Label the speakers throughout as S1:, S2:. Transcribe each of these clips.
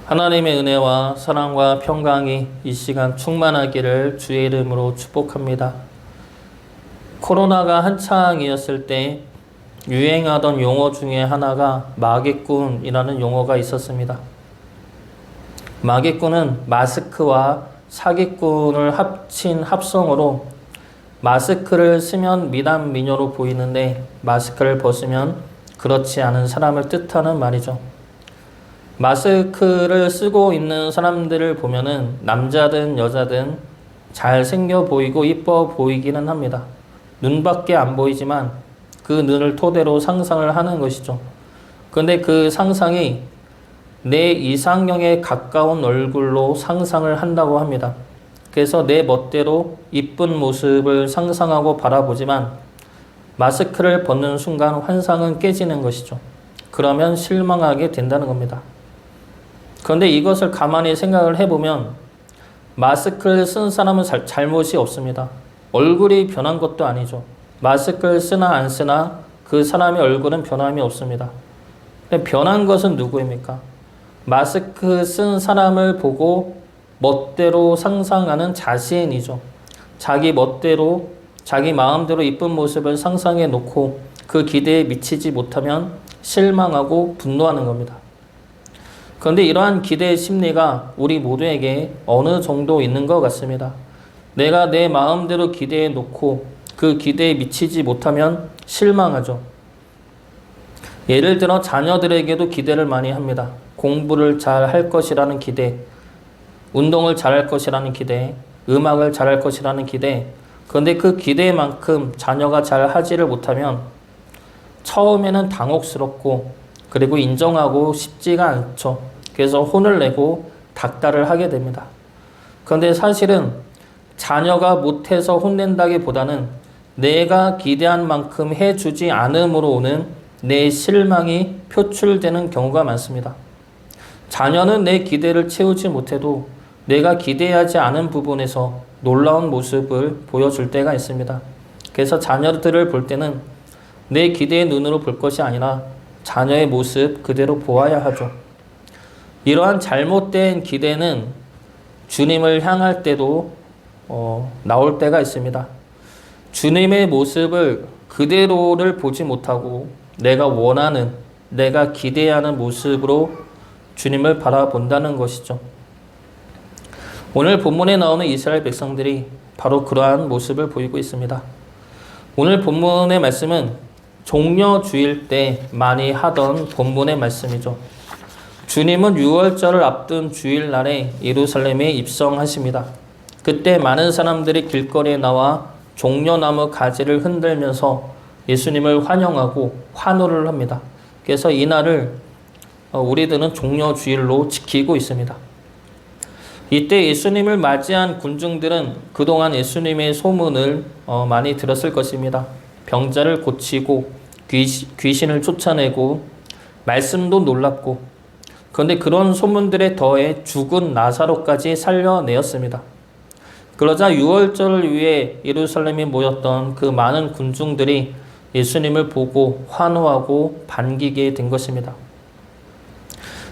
S1: 하나님의 은혜와 사랑과 평강이 이 시간 충만하기를 주의 이름으로 축복합니다. 코로나가 한창이었을 때 유행하던 용어 중에 하나가 마개꾼이라는 용어가 있었습니다. 마개꾼은 마스크와 사기꾼을 합친 합성어로 마스크를 쓰면 미남 미녀로 보이는데 마스크를 벗으면 그렇지 않은 사람을 뜻하는 말이죠. 마스크를 쓰고 있는 사람들을 보면은 남자든 여자든 잘생겨 보이고 이뻐 보이기는 합니다. 눈밖에 안 보이지만 그 눈을 토대로 상상을 하는 것이죠. 그런데 그 상상이 내 이상형에 가까운 얼굴로 상상을 한다고 합니다. 그래서 내 멋대로 이쁜 모습을 상상하고 바라보지만 마스크를 벗는 순간 환상은 깨지는 것이죠. 그러면 실망하게 된다는 겁니다. 그런데 이것을 가만히 생각을 해보면 마스크를 쓴 사람은 잘못이 없습니다. 얼굴이 변한 것도 아니죠. 마스크를 쓰나 안 쓰나 그 사람의 얼굴은 변함이 없습니다. 근데 변한 것은 누구입니까? 마스크 쓴 사람을 보고 멋대로 상상하는 자신이죠. 자기 멋대로 자기 마음대로 이쁜 모습을 상상해 놓고 그 기대에 미치지 못하면 실망하고 분노하는 겁니다. 그런데 이러한 기대의 심리가 우리 모두에게 어느 정도 있는 것 같습니다. 내가 내 마음대로 기대해 놓고 그 기대에 미치지 못하면 실망하죠. 예를 들어 자녀들에게도 기대를 많이 합니다. 공부를 잘 할 것이라는 기대, 운동을 잘 할 것이라는 기대, 음악을 잘 할 것이라는 기대. 그런데 그 기대만큼 자녀가 잘 하지를 못하면 처음에는 당혹스럽고 그리고 인정하고 싶지가 않죠. 그래서 혼을 내고 닥달을 하게 됩니다. 그런데 사실은 자녀가 못해서 혼낸다기보다는 내가 기대한 만큼 해주지 않음으로 오는 내 실망이 표출되는 경우가 많습니다. 자녀는 내 기대를 채우지 못해도 내가 기대하지 않은 부분에서 놀라운 모습을 보여줄 때가 있습니다. 그래서 자녀들을 볼 때는 내 기대의 눈으로 볼 것이 아니라 자녀의 모습 그대로 보아야 하죠. 이러한 잘못된 기대는 주님을 향할 때도 나올 때가 있습니다. 주님의 모습을 그대로를 보지 못하고 내가 원하는, 내가 기대하는 모습으로 주님을 바라본다는 것이죠. 오늘 본문에 나오는 이스라엘 백성들이 바로 그러한 모습을 보이고 있습니다. 오늘 본문의 말씀은 종려주일 때 많이 하던 본문의 말씀이죠. 주님은 유월절을 앞둔 주일날에 예루살렘에 입성하십니다. 그때 많은 사람들이 길거리에 나와 종려나무 가지를 흔들면서 예수님을 환영하고 환호를 합니다. 그래서 이날을 우리들은 종려주일로 지키고 있습니다. 이때 예수님을 맞이한 군중들은 그동안 예수님의 소문을 많이 들었을 것입니다. 병자를 고치고 귀신을 쫓아내고 말씀도 놀랍고, 그런데 그런 소문들에 더해 죽은 나사로까지 살려내었습니다. 그러자 유월절을 위해 예루살렘에 모였던 그 많은 군중들이 예수님을 보고 환호하고 반기게 된 것입니다.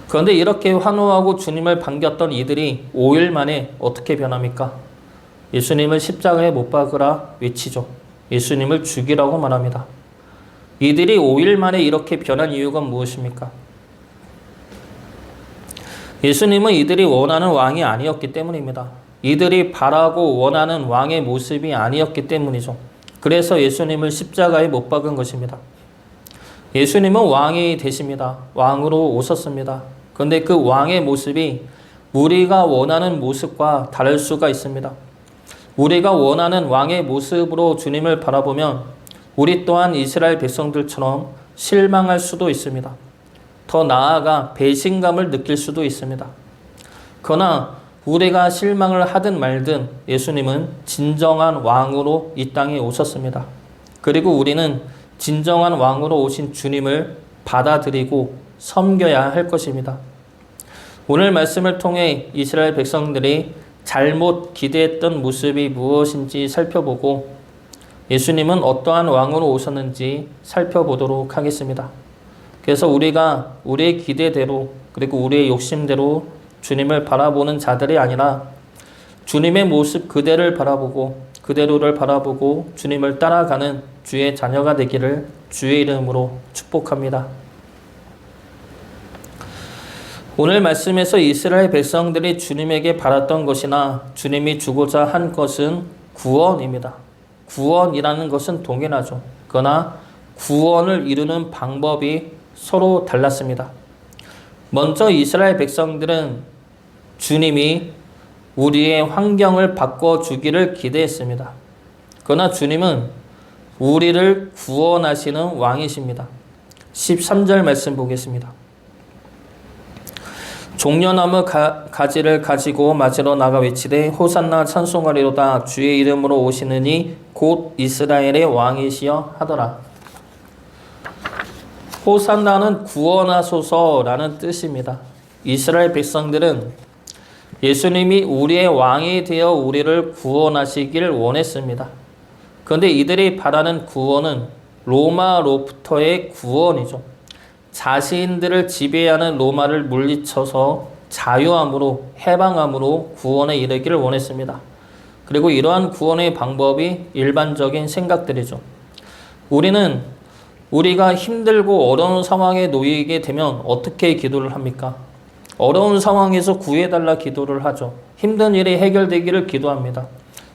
S1: 그런데 이렇게 환호하고 주님을 반겼던 이들이 5일 만에 어떻게 변합니까? 예수님을 십자가에 못 박으라 외치죠. 예수님을 죽이라고 말합니다. 이들이 5일 만에 이렇게 변한 이유가 무엇입니까? 예수님은 이들이 원하는 왕이 아니었기 때문입니다. 이들이 바라고 원하는 왕의 모습이 아니었기 때문이죠. 그래서 예수님을 십자가에 못 박은 것입니다. 예수님은 왕이 되십니다. 왕으로 오셨습니다. 그런데 그 왕의 모습이 우리가 원하는 모습과 다를 수가 있습니다. 우리가 원하는 왕의 모습으로 주님을 바라보면 우리 또한 이스라엘 백성들처럼 실망할 수도 있습니다. 더 나아가 배신감을 느낄 수도 있습니다. 그러나 우리가 실망을 하든 말든 예수님은 진정한 왕으로 이 땅에 오셨습니다. 그리고 우리는 진정한 왕으로 오신 주님을 받아들이고 섬겨야 할 것입니다. 오늘 말씀을 통해 이스라엘 백성들이 잘못 기대했던 모습이 무엇인지 살펴보고 예수님은 어떠한 왕으로 오셨는지 살펴보도록 하겠습니다. 그래서 우리가 우리의 기대대로 그리고 우리의 욕심대로 주님을 바라보는 자들이 아니라 주님의 모습 그대로를 바라보고 주님을 따라가는 주의 자녀가 되기를 주의 이름으로 축복합니다. 오늘 말씀에서 이스라엘 백성들이 주님에게 바랐던 것이나 주님이 주고자 한 것은 구원입니다. 구원이라는 것은 동일하죠. 그러나 구원을 이루는 방법이 서로 달랐습니다. 먼저 이스라엘 백성들은 주님이 우리의 환경을 바꿔주기를 기대했습니다. 그러나 주님은 우리를 구원하시는 왕이십니다. 13절 말씀 보겠습니다. 종려나무 가지를 가지고 맞으러 나가 외치되 호산나 찬송하리로다 주의 이름으로 오시느니 곧 이스라엘의 왕이시여 하더라. 호산나는 구원하소서라는 뜻입니다. 이스라엘 백성들은 예수님이 우리의 왕이 되어 우리를 구원하시길 원했습니다. 그런데 이들이 바라는 구원은 로마로부터의 구원이죠. 자신들을 지배하는 로마를 물리쳐서 자유함으로 해방함으로 구원에 이르기를 원했습니다. 그리고 이러한 구원의 방법이 일반적인 생각들이죠. 우리가 힘들고 어려운 상황에 놓이게 되면 어떻게 기도를 합니까? 어려운 상황에서 구해달라 기도를 하죠. 힘든 일이 해결되기를 기도합니다.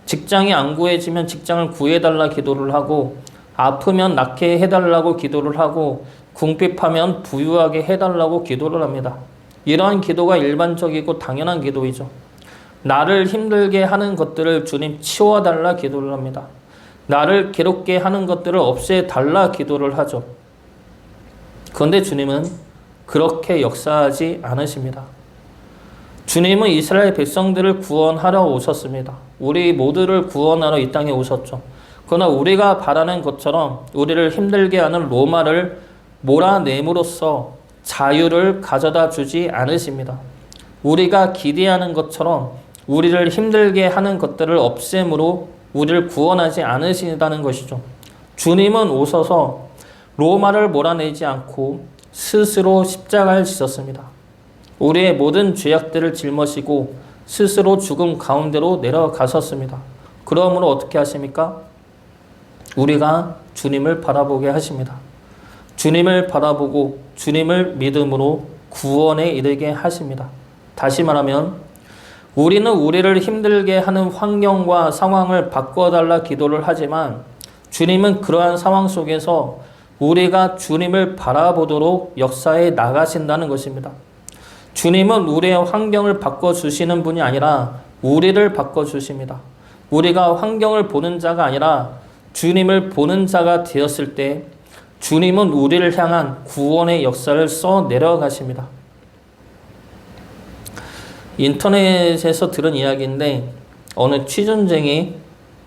S1: 직장이 안 구해지면 직장을 구해달라 기도를 하고, 아프면 낫게 해달라고 기도를 하고, 궁핍하면 부유하게 해달라고 기도를 합니다. 이러한 기도가 일반적이고 당연한 기도이죠. 나를 힘들게 하는 것들을 주님 치워달라 기도를 합니다. 나를 괴롭게 하는 것들을 없애달라 기도를 하죠. 그런데 주님은 그렇게 역사하지 않으십니다. 주님은 이스라엘 백성들을 구원하러 오셨습니다. 우리 모두를 구원하러 이 땅에 오셨죠. 그러나 우리가 바라는 것처럼 우리를 힘들게 하는 로마를 몰아냄으로써 자유를 가져다 주지 않으십니다. 우리가 기대하는 것처럼 우리를 힘들게 하는 것들을 없앰으로 우리를 구원하지 않으신다는 것이죠. 주님은 오셔서 로마를 몰아내지 않고 스스로 십자가를 지셨습니다. 우리의 모든 죄악들을 짊어지고 스스로 죽음 가운데로 내려가셨습니다. 그러므로 어떻게 하십니까? 우리가 주님을 바라보게 하십니다. 주님을 바라보고 주님을 믿음으로 구원에 이르게 하십니다. 다시 말하면 우리는 우리를 힘들게 하는 환경과 상황을 바꿔달라 기도를 하지만 주님은 그러한 상황 속에서 우리가 주님을 바라보도록 역사에 나가신다는 것입니다. 주님은 우리의 환경을 바꿔주시는 분이 아니라 우리를 바꿔주십니다. 우리가 환경을 보는 자가 아니라 주님을 보는 자가 되었을 때 주님은 우리를 향한 구원의 역사를 써 내려가십니다. 인터넷에서 들은 이야기인데 어느 취준생이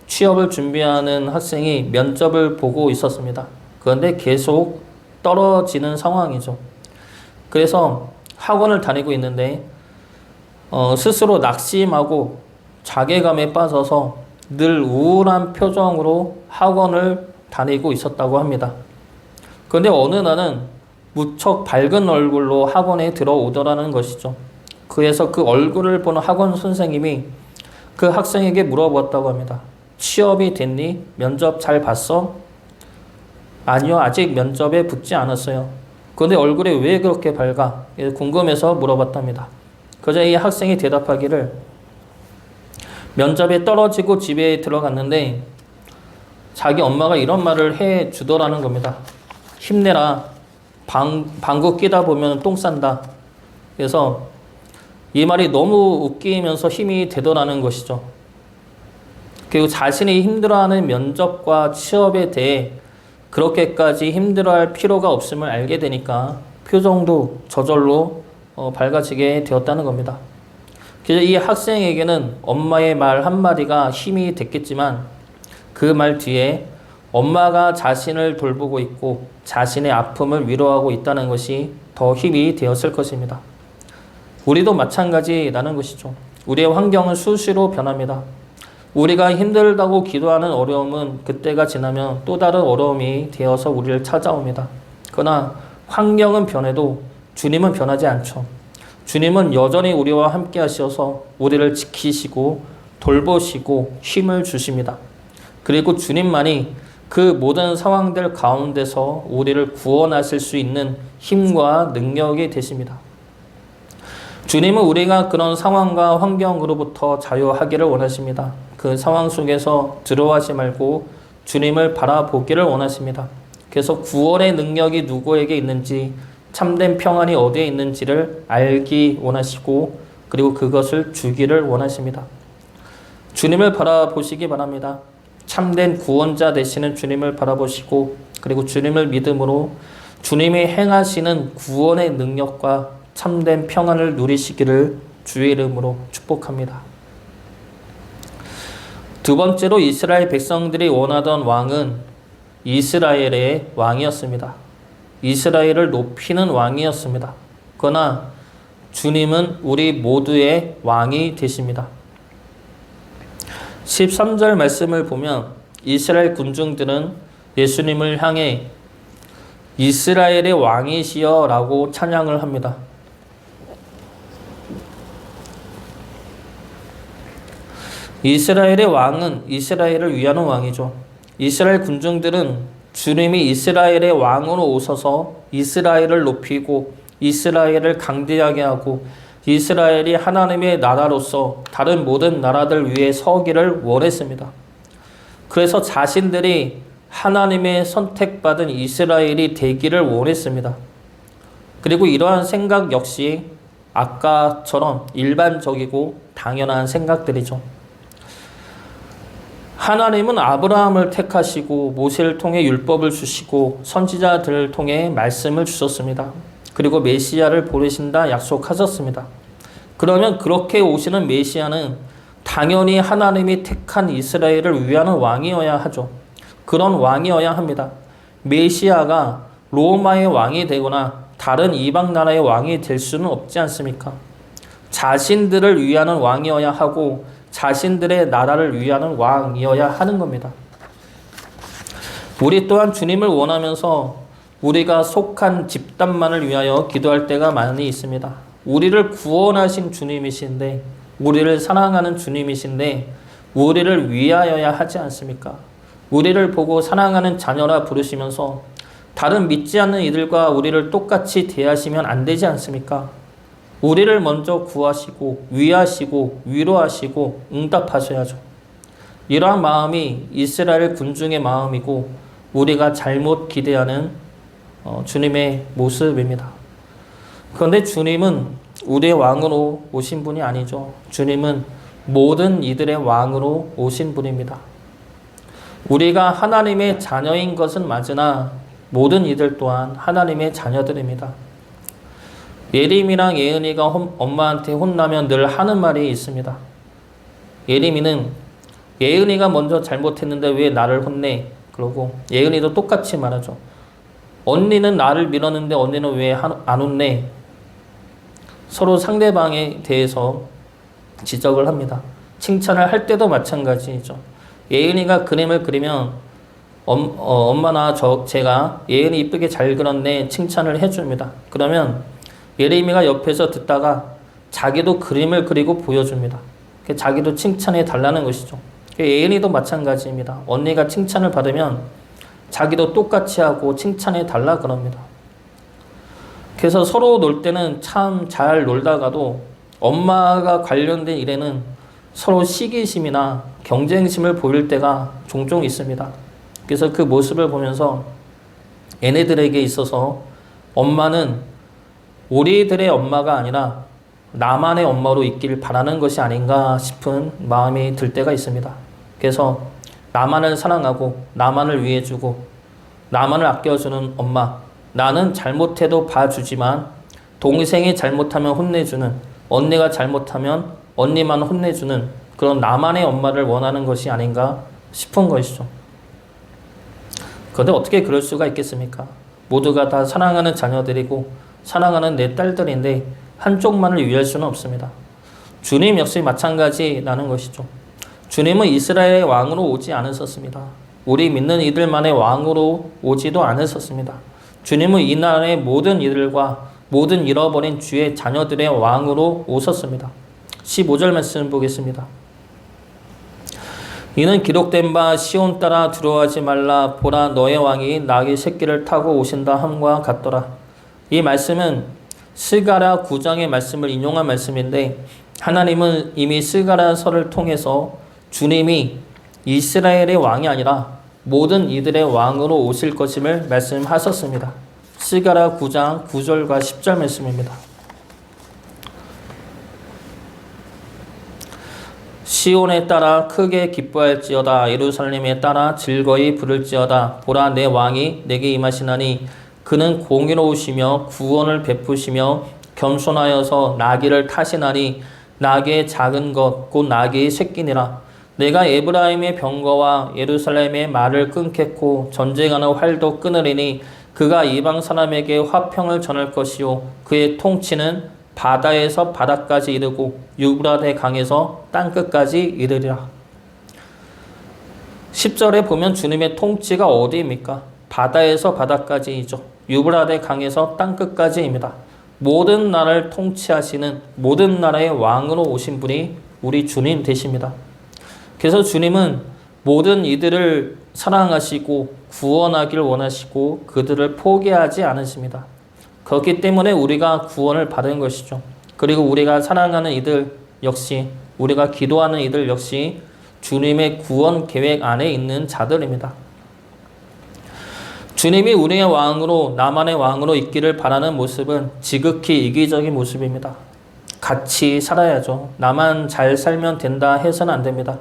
S1: 취업을 준비하는 학생이 면접을 보고 있었습니다. 그런데 계속 떨어지는 상황이죠. 그래서 학원을 다니고 있는데 스스로 낙심하고 자괴감에 빠져서 늘 우울한 표정으로 학원을 다니고 있었다고 합니다. 그런데 어느 날은 무척 밝은 얼굴로 학원에 들어오더라는 것이죠. 그래서 그 얼굴을 보는 학원 선생님이 그 학생에게 물어봤다고 합니다. 취업이 됐니? 면접 잘 봤어? 아니요, 아직 면접에 붙지 않았어요. 그런데 얼굴이 왜 그렇게 밝아? 궁금해서 물어봤답니다. 그러자 이 학생이 대답하기를 면접에 떨어지고 집에 들어갔는데 자기 엄마가 이런 말을 해 주더라는 겁니다. 힘내라. 방구 끼다 보면 똥 싼다. 그래서 이 말이 너무 웃기면서 힘이 되더라는 것이죠. 그리고 자신이 힘들어하는 면접과 취업에 대해 그렇게까지 힘들어할 필요가 없음을 알게 되니까 표정도 저절로 밝아지게 되었다는 겁니다. 그래서 이 학생에게는 엄마의 말 한마디가 힘이 됐겠지만 그 말 뒤에 엄마가 자신을 돌보고 있고 자신의 아픔을 위로하고 있다는 것이 더 힘이 되었을 것입니다. 우리도 마찬가지라는 것이죠. 우리의 환경은 수시로 변합니다. 우리가 힘들다고 기도하는 어려움은 그때가 지나면 또 다른 어려움이 되어서 우리를 찾아옵니다. 그러나 환경은 변해도 주님은 변하지 않죠. 주님은 여전히 우리와 함께 하셔서 우리를 지키시고 돌보시고 힘을 주십니다. 그리고 주님만이 그 모든 상황들 가운데서 우리를 구원하실 수 있는 힘과 능력이 되십니다. 주님은 우리가 그런 상황과 환경으로부터 자유하기를 원하십니다. 그 상황 속에서 두려워하지 말고 주님을 바라보기를 원하십니다. 그래서 구원의 능력이 누구에게 있는지, 참된 평안이 어디에 있는지를 알기 원하시고, 그리고 그것을 주기를 원하십니다. 주님을 바라보시기 바랍니다. 참된 구원자 되시는 주님을 바라보시고, 그리고 주님을 믿음으로 주님이 행하시는 구원의 능력과 참된 평안을 누리시기를 주의 이름으로 축복합니다. 두 번째로 이스라엘 백성들이 원하던 왕은 이스라엘의 왕이었습니다. 이스라엘을 높이는 왕이었습니다. 그러나 주님은 우리 모두의 왕이 되십니다. 13절 말씀을 보면 이스라엘 군중들은 예수님을 향해 이스라엘의 왕이시여 라고 찬양을 합니다. 이스라엘의 왕은 이스라엘을 위하는 왕이죠. 이스라엘 군중들은 주님이 이스라엘의 왕으로 오셔서 이스라엘을 높이고 이스라엘을 강대하게 하고 이스라엘이 하나님의 나라로서 다른 모든 나라들 위에 서기를 원했습니다. 그래서 자신들이 하나님의 선택받은 이스라엘이 되기를 원했습니다. 그리고 이러한 생각 역시 아까처럼 일반적이고 당연한 생각들이죠. 하나님은 아브라함을 택하시고 모세를 통해 율법을 주시고 선지자들을 통해 말씀을 주셨습니다. 그리고 메시아를 보내신다 약속하셨습니다. 그러면 그렇게 오시는 메시아는 당연히 하나님이 택한 이스라엘을 위하는 왕이어야 하죠. 그런 왕이어야 합니다. 메시아가 로마의 왕이 되거나 다른 이방 나라의 왕이 될 수는 없지 않습니까? 자신들을 위하는 왕이어야 하고 자신들의 나라를 위하는 왕이어야 하는 겁니다. 우리 또한 주님을 원하면서 우리가 속한 집단만을 위하여 기도할 때가 많이 있습니다. 우리를 구원하신 주님이신데, 우리를 사랑하는 주님이신데 우리를 위하여야 하지 않습니까? 우리를 보고 사랑하는 자녀라 부르시면서 다른 믿지 않는 이들과 우리를 똑같이 대하시면 안 되지 않습니까? 우리를 먼저 구하시고 위하시고 위로하시고 응답하셔야죠. 이러한 마음이 이스라엘 군중의 마음이고 우리가 잘못 기대하는 주님의 모습입니다. 그런데 주님은 우리의 왕으로 오신 분이 아니죠. 주님은 모든 이들의 왕으로 오신 분입니다. 우리가 하나님의 자녀인 것은 맞으나 모든 이들 또한 하나님의 자녀들입니다. 예림이랑 예은이가 엄마한테 혼나면 늘 하는 말이 있습니다. 예림이는 예은이가 먼저 잘못했는데 왜 나를 혼내? 그러고 예은이도 똑같이 말하죠. 언니는 나를 밀었는데 언니는 왜 안 혼내? 서로 상대방에 대해서 지적을 합니다. 칭찬을 할 때도 마찬가지죠. 예은이가 그림을 그리면 엄마나 제가 예은이 이쁘게 잘 그렸네 칭찬을 해줍니다. 그러면 예레미야가 옆에서 듣다가 자기도 그림을 그리고 보여줍니다. 자기도 칭찬해 달라는 것이죠. 예은이도 마찬가지입니다. 언니가 칭찬을 받으면 자기도 똑같이 하고 칭찬해 달라 그럽니다. 그래서 서로 놀 때는 참 잘 놀다가도 엄마가 관련된 일에는 서로 시기심이나 경쟁심을 보일 때가 종종 있습니다. 그래서 그 모습을 보면서 얘네들에게 있어서 엄마는 우리들의 엄마가 아니라 나만의 엄마로 있길 바라는 것이 아닌가 싶은 마음이 들 때가 있습니다. 그래서 나만을 사랑하고 나만을 위해주고 나만을 아껴주는 엄마, 나는 잘못해도 봐주지만 동생이 잘못하면 혼내주는, 언니가 잘못하면 언니만 혼내주는 그런 나만의 엄마를 원하는 것이 아닌가 싶은 것이죠. 그런데 어떻게 그럴 수가 있겠습니까? 모두가 다 사랑하는 자녀들이고 사랑하는 내 딸들인데 한쪽만을 위할 수는 없습니다. 주님 역시 마찬가지라는 것이죠. 주님은 이스라엘의 왕으로 오지 않으셨습니다. 우리 믿는 이들만의 왕으로 오지도 않으셨습니다. 주님은 이 나라의 모든 이들과 모든 잃어버린 주의 자녀들의 왕으로 오셨습니다. 15절 말씀 보겠습니다. 이는 기록된 바 시온 따라 두려워하지 말라 보라 너의 왕이 나귀 새끼를 타고 오신다 함과 같더라. 이 말씀은 스가랴 9장의 말씀을 인용한 말씀인데 하나님은 이미 스가랴서를 통해서 주님이 이스라엘의 왕이 아니라 모든 이들의 왕으로 오실 것임을 말씀하셨습니다. 스가랴 9장 9절과 10절 말씀입니다. 시온에 따라 크게 기뻐할지어다 예루살렘에 따라 즐거이 부를지어다 보라 내 왕이 내게 임하시나니 그는 공의로우시며 구원을 베푸시며 겸손하여서 나귀를 타시나니 나귀의 작은 것 곧 나귀의 새끼니라. 내가 에브라임의 병거와 예루살렘의 말을 끊겠고 전쟁하는 활도 끊으리니 그가 이방 사람에게 화평을 전할 것이요 그의 통치는 바다에서 바다까지 이르고 유브라데 강에서 땅끝까지 이르리라. 10절에 보면 주님의 통치가 어디입니까? 바다에서 바다까지이죠. 유브라데 강에서 땅끝까지입니다. 모든 나라를 통치하시는 모든 나라의 왕으로 오신 분이 우리 주님 되십니다. 그래서 주님은 모든 이들을 사랑하시고 구원하기를 원하시고 그들을 포기하지 않으십니다. 그렇기 때문에 우리가 구원을 받은 것이죠. 그리고 우리가 사랑하는 이들 역시 우리가 기도하는 이들 역시 주님의 구원 계획 안에 있는 자들입니다. 주님이 우리의 왕으로 나만의 왕으로 있기를 바라는 모습은 지극히 이기적인 모습입니다. 같이 살아야죠. 나만 잘 살면 된다 해서는 안 됩니다.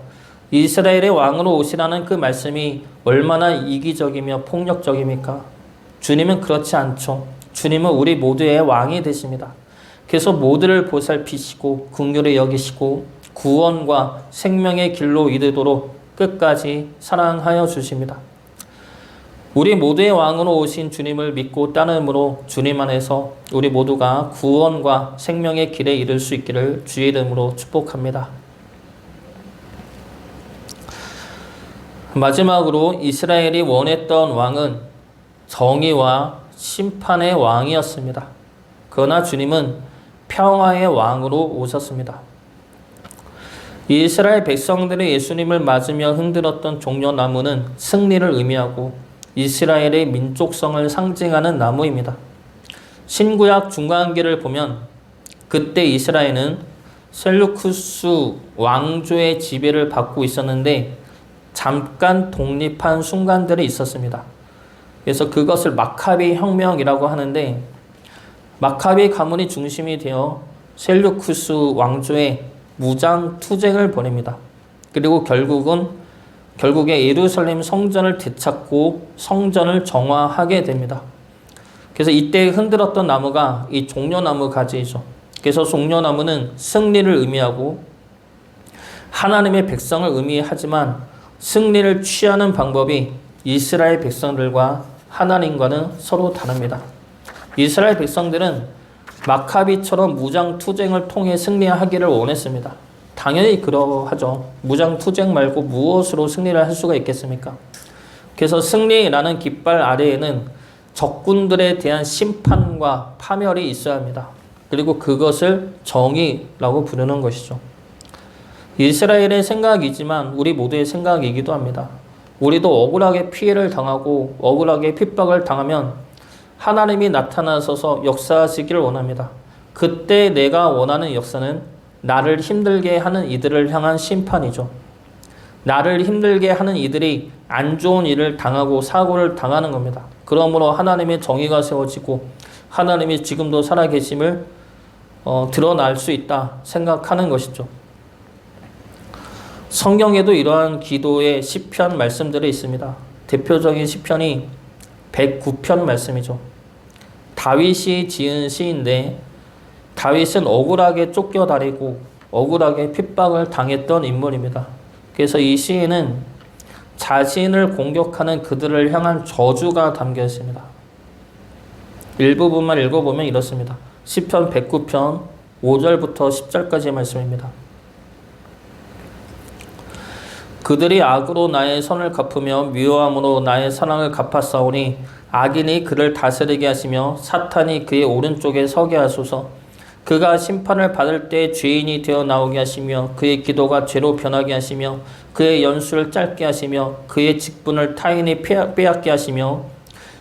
S1: 이스라엘의 왕으로 오시라는 그 말씀이 얼마나 이기적이며 폭력적입니까? 주님은 그렇지 않죠. 주님은 우리 모두의 왕이 되십니다. 그래서 모두를 보살피시고 긍휼히 여기시고 구원과 생명의 길로 이르도록 끝까지 사랑하여 주십니다. 우리 모두의 왕으로 오신 주님을 믿고 따름으로 주님 안에서 우리 모두가 구원과 생명의 길에 이를 수 있기를 주의 이름으로 축복합니다. 마지막으로 이스라엘이 원했던 왕은 정의와 심판의 왕이었습니다. 그러나 주님은 평화의 왕으로 오셨습니다. 이스라엘 백성들이 예수님을 맞으며 흔들었던 종려나무는 승리를 의미하고 이스라엘의 민족성을 상징하는 나무입니다. 신구약 중간기를 보면 그때 이스라엘은 셀루쿠스 왕조의 지배를 받고 있었는데 잠깐 독립한 순간들이 있었습니다. 그래서 그것을 마카비 혁명이라고 하는데 마카비 가문이 중심이 되어 셀루쿠스 왕조의 무장 투쟁을 벌입니다. 그리고 결국에 예루살렘 성전을 되찾고 성전을 정화하게 됩니다. 그래서 이때 흔들었던 나무가 이 종려나무 가지이죠. 그래서 종려나무는 승리를 의미하고 하나님의 백성을 의미하지만 승리를 취하는 방법이 이스라엘 백성들과 하나님과는 서로 다릅니다. 이스라엘 백성들은 마카비처럼 무장 투쟁을 통해 승리하기를 원했습니다. 당연히 그러하죠. 무장 투쟁 말고 무엇으로 승리를 할 수가 있겠습니까? 그래서 승리라는 깃발 아래에는 적군들에 대한 심판과 파멸이 있어야 합니다. 그리고 그것을 정의라고 부르는 것이죠. 이스라엘의 생각이지만 우리 모두의 생각이기도 합니다. 우리도 억울하게 피해를 당하고 억울하게 핍박을 당하면 하나님이 나타나셔서 역사하시기를 원합니다. 그때 내가 원하는 역사는 나를 힘들게 하는 이들을 향한 심판이죠. 나를 힘들게 하는 이들이 안 좋은 일을 당하고 사고를 당하는 겁니다. 그러므로 하나님의 정의가 세워지고 하나님이 지금도 살아계심을 드러날 수 있다 생각하는 것이죠. 성경에도 이러한 기도의 시편 말씀들이 있습니다. 대표적인 시편이 109편 말씀이죠. 다윗이 지은 시인데 다윗은 억울하게 쫓겨다니고 억울하게 핍박을 당했던 인물입니다. 그래서 이 시에는 자신을 공격하는 그들을 향한 저주가 담겨 있습니다. 일부분만 읽어보면 이렇습니다. 시편 109편 5절부터 10절까지의 말씀입니다. 그들이 악으로 나의 선을 갚으며 미워함으로 나의 사랑을 갚았사오니 악인이 그를 다스리게 하시며 사탄이 그의 오른쪽에 서게 하소서. 그가 심판을 받을 때 죄인이 되어 나오게 하시며 그의 기도가 죄로 변하게 하시며 그의 연수를 짧게 하시며 그의 직분을 타인이 빼앗게 하시며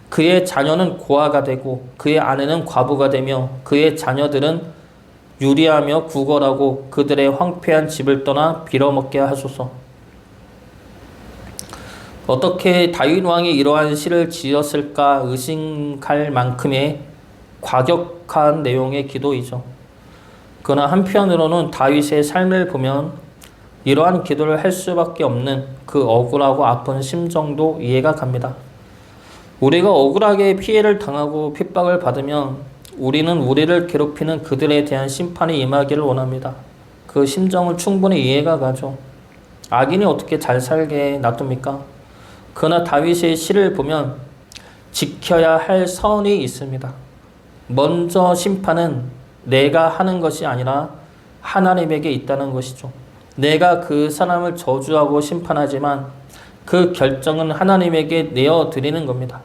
S1: 그의 자녀는 고아가 되고 그의 아내는 과부가 되며 그의 자녀들은 유리하며 구걸하고 그들의 황폐한 집을 떠나 빌어먹게 하소서. 어떻게 다윗 왕이 이러한 시를 지었을까 의심할 만큼의 과격한 내용의 기도이죠. 그러나 한편으로는 다윗의 삶을 보면 이러한 기도를 할 수밖에 없는 그 억울하고 아픈 심정도 이해가 갑니다. 우리가 억울하게 피해를 당하고 핍박을 받으면 우리는 우리를 괴롭히는 그들에 대한 심판이 임하기를 원합니다. 그 심정을 충분히 이해가 가죠. 악인이 어떻게 잘 살게 놔둡니까? 그러나 다윗의 시를 보면 지켜야 할 선이 있습니다. 먼저 심판은 내가 하는 것이 아니라 하나님에게 있다는 것이죠. 내가 그 사람을 저주하고 심판하지만 그 결정은 하나님에게 내어드리는 겁니다.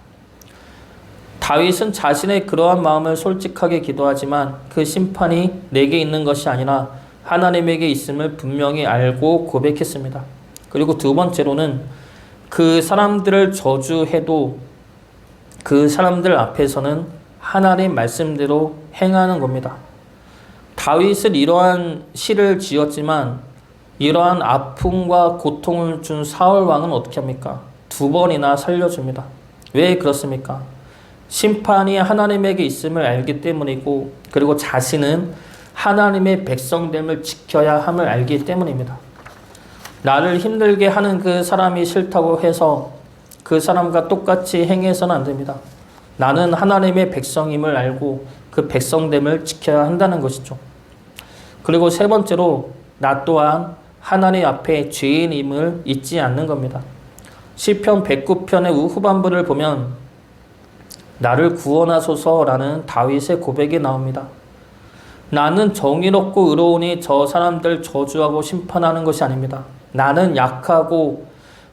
S1: 다윗은 자신의 그러한 마음을 솔직하게 기도하지만 그 심판이 내게 있는 것이 아니라 하나님에게 있음을 분명히 알고 고백했습니다. 그리고 두 번째로는 그 사람들을 저주해도 그 사람들 앞에서는 하나님 말씀대로 행하는 겁니다. 다윗은 이러한 시를 지었지만 이러한 아픔과 고통을 준 사울 왕은 어떻게 합니까? 2번이나 살려줍니다. 왜 그렇습니까? 심판이 하나님에게 있음을 알기 때문이고 그리고 자신은 하나님의 백성됨을 지켜야 함을 알기 때문입니다. 나를 힘들게 하는 그 사람이 싫다고 해서 그 사람과 똑같이 행해서는 안 됩니다. 나는 하나님의 백성임을 알고 그 백성됨을 지켜야 한다는 것이죠. 그리고 세 번째로 나 또한 하나님 앞에 죄인임을 잊지 않는 겁니다. 시편 109편의 후반부를 보면 나를 구원하소서라는 다윗의 고백이 나옵니다. 나는 정의롭고 의로우니 저 사람들 저주하고 심판하는 것이 아닙니다. 나는 약하고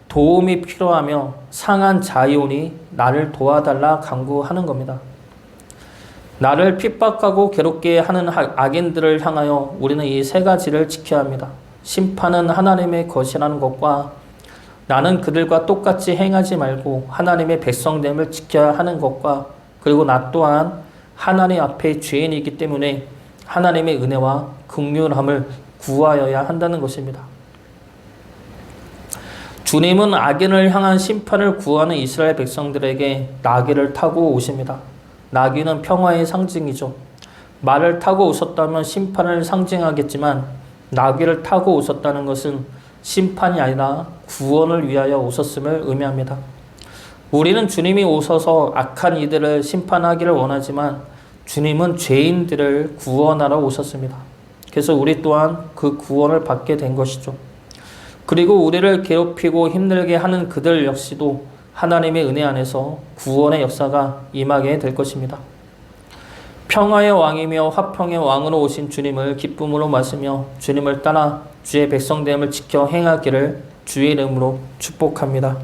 S1: 도움이 필요하며 상한 자이오니 나를 도와달라 간구하는 겁니다. 나를 핍박하고 괴롭게 하는 악인들을 향하여 우리는 이 세 가지를 지켜야 합니다. 심판은 하나님의 것이라는 것과 나는 그들과 똑같이 행하지 말고 하나님의 백성됨을 지켜야 하는 것과 그리고 나 또한 하나님 앞에 죄인이기 때문에 하나님의 은혜와 긍휼함을 구하여야 한다는 것입니다. 주님은 악인을 향한 심판을 구하는 이스라엘 백성들에게 나귀를 타고 오십니다. 나귀는 평화의 상징이죠. 말을 타고 오셨다면 심판을 상징하겠지만 나귀를 타고 오셨다는 것은 심판이 아니라 구원을 위하여 오셨음을 의미합니다. 우리는 주님이 오셔서 악한 이들을 심판하기를 원하지만 주님은 죄인들을 구원하러 오셨습니다. 그래서 우리 또한 그 구원을 받게 된 것이죠. 그리고 우리를 괴롭히고 힘들게 하는 그들 역시도 하나님의 은혜 안에서 구원의 역사가 임하게 될 것입니다. 평화의 왕이며 화평의 왕으로 오신 주님을 기쁨으로 맞으며 주님을 따라 주의 백성됨을 지켜 행하기를 주의 이름으로 축복합니다.